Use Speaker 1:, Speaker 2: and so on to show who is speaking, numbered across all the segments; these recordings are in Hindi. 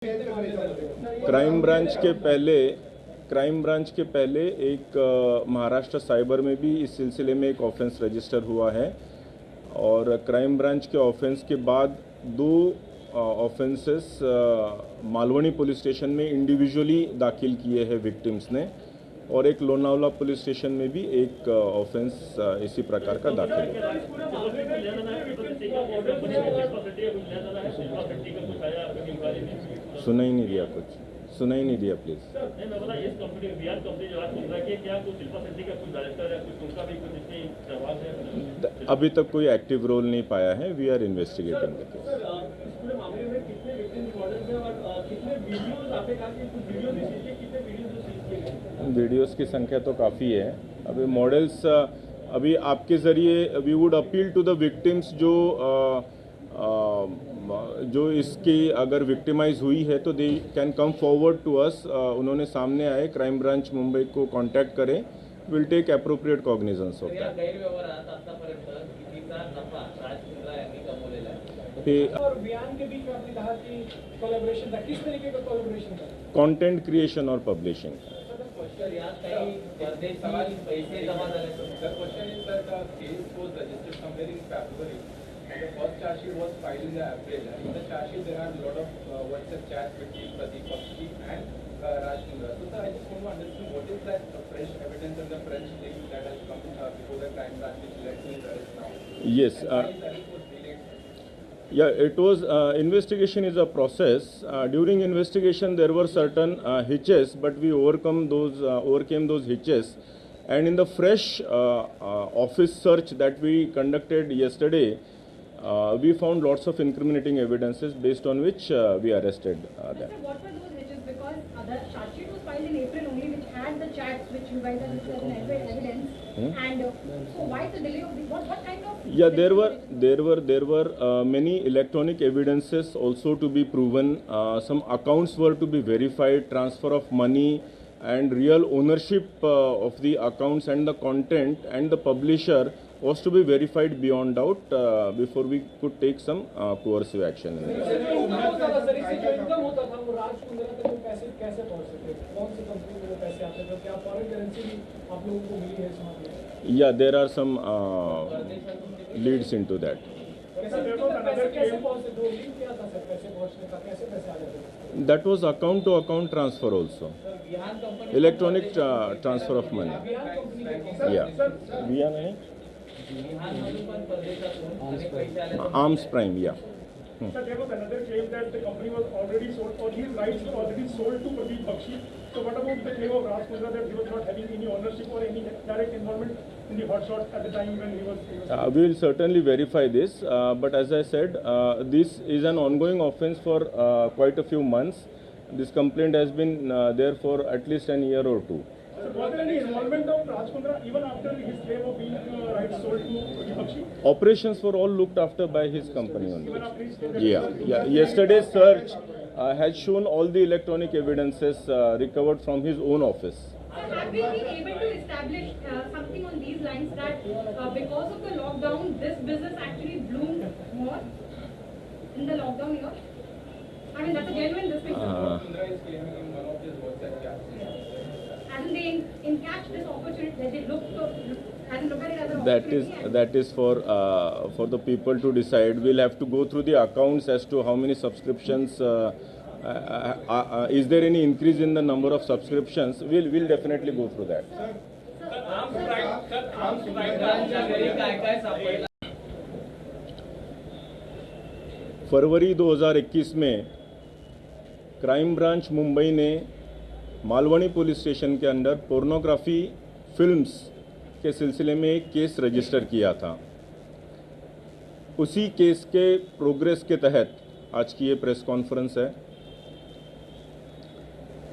Speaker 1: क्राइम ब्रांच के पहले एक महाराष्ट्र साइबर में भी इस सिलसिले में एक ऑफेंस रजिस्टर हुआ है और क्राइम ब्रांच के ऑफेंस के बाद दो ऑफेंसेस मालवनी पुलिस स्टेशन में इंडिविजुअली दाखिल किए हैं विक्टिम्स ने और एक लोनावला पुलिस स्टेशन में भी एक ऑफेंस इसी प्रकार का दाखिल हुआ। सुना ही नहीं दिया प्लीज। अभी तक कोई एक्टिव रोल नहीं पाया है। We are investigating the case. Videos की संख्या तो काफ़ी है। अभी मॉडल्स अभी आपके ज़रिए we would appeal to the victims जो इसकी अगर विक्टिमाइज हुई है तो they can come forward to us. उन्होंने सामने आए, क्राइम ब्रांच मुंबई को कांटेक्ट करें, will take appropriate cognizance of that. Content creation और publishing.
Speaker 2: The first charge sheet was filed in April. In the charge sheet, there are a lot of WhatsApp chats between Pradeep Bakshi and Raj Mundra. So, sir, I just want to understand what is that fresh evidence and the fresh thing that has come before the crime branch which led to his arrest now?
Speaker 1: Yes. Yeah, it was investigation is a process. During investigation, there were certain hitches, but we overcame those hitches. And in the fresh office search that we conducted yesterday, we found lots of incriminating evidences based on which we arrested them.
Speaker 3: Sir, what were those hitches? Because the charge sheet was filed in April only, which had the chats which you guys have listed as evidence. And so why the delay of this? What kind of?
Speaker 1: Yeah, there were many electronic evidences also to be proven. Some accounts were to be verified, transfer of money, and real ownership of the accounts and the content and the publisher was to be verified beyond doubt before we could take some coercive action in this. Yeah, there are some leads into that. That was account to account transfer also. Electronic transfer of money. Yeah. Arms Prime, yeah.
Speaker 4: Sir, there was another claim that the company was already sold, or his rights were already sold to Pradeep Bakshi. So what about the claim of Raj Mundra that he was not having any ownership or any direct involvement in the hotshot at the time when he was
Speaker 1: we will certainly verify this, but as I said, this is an ongoing offense for quite a few months. This complaint has been there for at least an year or two.
Speaker 4: So was there any involvement of Raj Mundra even after his claim of being rights sold to Pradeep Bakshi?
Speaker 1: Operations were all looked after by his company only. Yeah. Yesterday's search has shown all the electronic evidences recovered from his own office.
Speaker 3: Have we been able to establish something on these lines that because of the lockdown, this business actually bloomed more in the lockdown year? I mean, that's a genuine distinction.
Speaker 2: Mundra is claiming in one of his WhatsApp chats.
Speaker 3: Hasn't they encashed this opportunity? They look at it as an opportunity?
Speaker 1: That is for the people to decide. We'll have to go through the accounts as to how many subscriptions. Is there any increase in the number of subscriptions? We'll definitely go through that. फरवरी 2021 में क्राइम ब्रांच मुंबई ने मालवनी पुलिस स्टेशन के अंदर पोर्नोग्राफी फिल्म्स के सिलसिले में एक केस रजिस्टर किया था। उसी केस के प्रोग्रेस के तहत आज की ये प्रेस कॉन्फ्रेंस है।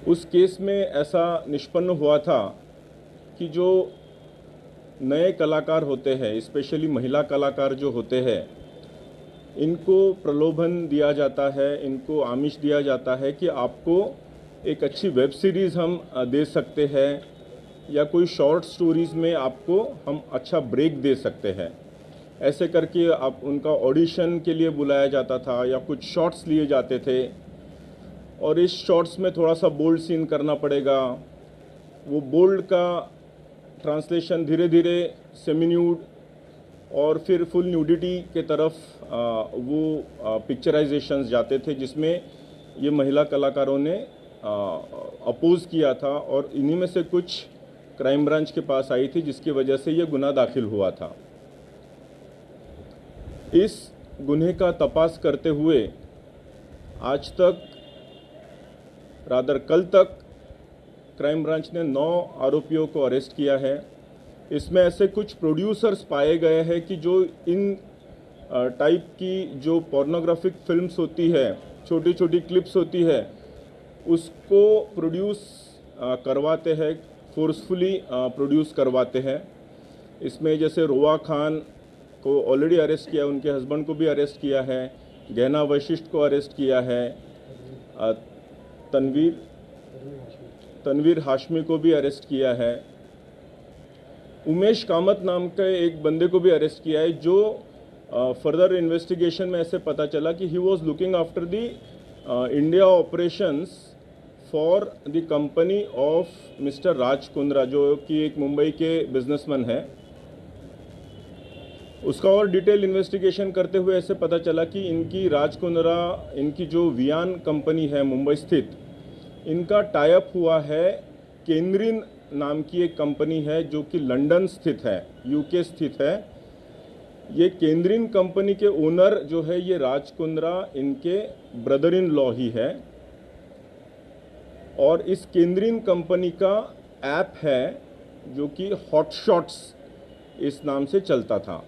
Speaker 1: उस केस में ऐसा निष्पन्न हुआ था कि जो नए कलाकार होते हैं, स्पेशली महिला कलाकार जो होते हैं, इनको प्रलोभन दिया जाता है, इनको आमिष दिया जाता है कि आपको एक अच्छी वेब सीरीज़ हम दे सकते हैं या कोई शॉर्ट स्टोरीज़ में आपको हम अच्छा ब्रेक दे सकते हैं। ऐसे करके आप उनका ऑडिशन के लिए बुलाया जाता था या कुछ शॉट्स लिए जाते थे और इस शॉट्स में थोड़ा सा बोल्ड सीन करना पड़ेगा। वो बोल्ड का ट्रांसलेशन धीरे धीरे सेमी न्यूड और फिर फुल न्यूडिटी के तरफ वो पिक्चराइजेशंस जाते थे, जिसमें ये महिला कलाकारों ने अपोज किया था और इन्हीं में से कुछ क्राइम ब्रांच के पास आई थी, जिसकी वजह से ये गुनाह दाखिल हुआ था। इस गुन्हे का तपास करते हुए आज तक कल तक क्राइम ब्रांच ने 9 आरोपियों को अरेस्ट किया है। इसमें ऐसे कुछ प्रोड्यूसर्स पाए गए हैं कि जो इन टाइप की जो पोर्नोग्राफिक फिल्म्स होती है, छोटी छोटी क्लिप्स होती है, उसको प्रोड्यूस करवाते हैं, फोर्सफुली प्रोड्यूस करवाते हैं। इसमें जैसे रोआ खान को ऑलरेडी अरेस्ट किया, उनके हस्बैंड को भी अरेस्ट किया है, गहना वशिष्ठ को अरेस्ट किया है, तनवीर हाशमी को भी अरेस्ट किया है, उमेश कामत नाम के एक बंदे को भी अरेस्ट किया है, जो फर्दर इन्वेस्टिगेशन में ऐसे पता चला कि he was looking after the India operations for the company of mister Raj Kundra, जो कि एक मुंबई के बिजनेसमैन है। उसका और डिटेल इन्वेस्टिगेशन करते हुए ऐसे पता चला कि इनकी राज कुंद्रा, इनकी जो वियान कंपनी है मुंबई स्थित, इनका टाई अप हुआ है केंद्रीन नाम की एक कंपनी है जो कि लंदन स्थित है, यूके स्थित है। ये केंद्रीन कंपनी के ओनर जो है ये राज कुंद्रा इनके ब्रदर इन लॉ ही है, और इस केंद्रीन कंपनी का ऐप है जो कि हॉटशॉट्स इस नाम से चलता था।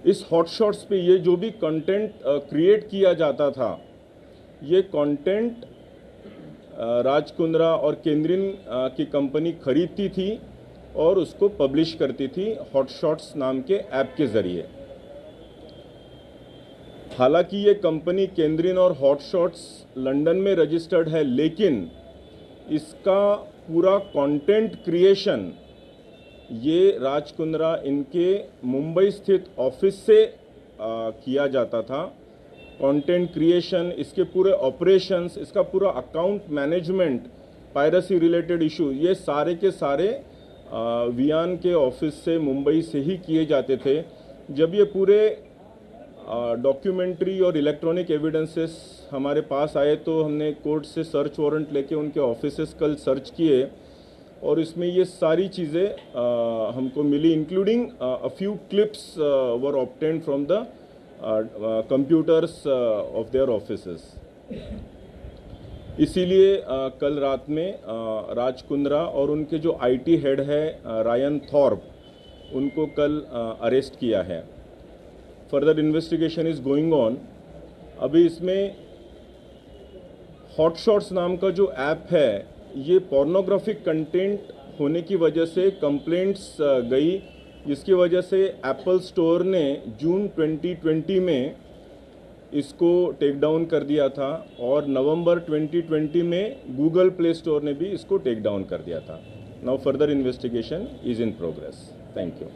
Speaker 1: इस हॉटशॉट्स पे ये जो भी कंटेंट क्रिएट किया जाता था, ये कंटेंट राज कुंद्रा और केंद्रीन की कंपनी खरीदती थी और उसको पब्लिश करती थी हॉटशॉट्स नाम के ऐप के ज़रिए। हालांकि ये कंपनी केंद्रीन और हॉटशॉट्स लंदन में रजिस्टर्ड है, लेकिन इसका पूरा कंटेंट क्रिएशन ये राज कुंद्रा इनके मुंबई स्थित ऑफिस से किया जाता था। कंटेंट क्रिएशन, इसके पूरे ऑपरेशंस, इसका पूरा account management, piracy related issue, ये सारे के सारे वियान के ऑफिस से मुंबई से ही किए जाते थे। जब ये पूरे डॉक्यूमेंट्री और इलेक्ट्रॉनिक एविडेंसेस हमारे पास आए तो हमने कोर्ट से सर्च वारंट लेके उनके ऑफिसेस कल सर्च किए और इसमें ये सारी चीज़ें हमको मिली, including a few clips were obtained from the computers of their offices. इसीलिए कल रात में राज कुंद्रा और उनके जो आईटी हेड है रायन थॉर्प, उनको कल अरेस्ट किया है। Further investigation is going on. अभी इसमें हॉटशॉट्स नाम का जो ऐप है, ये पोर्नोग्राफिक कंटेंट होने की वजह से कंप्लेंट्स गई, जिसकी वजह से एप्पल स्टोर ने जून 2020 में इसको टेक डाउन कर दिया था और नवंबर 2020 में गूगल प्ले स्टोर ने भी इसको टेक डाउन कर दिया था। Now further investigation is in progress. Thank you.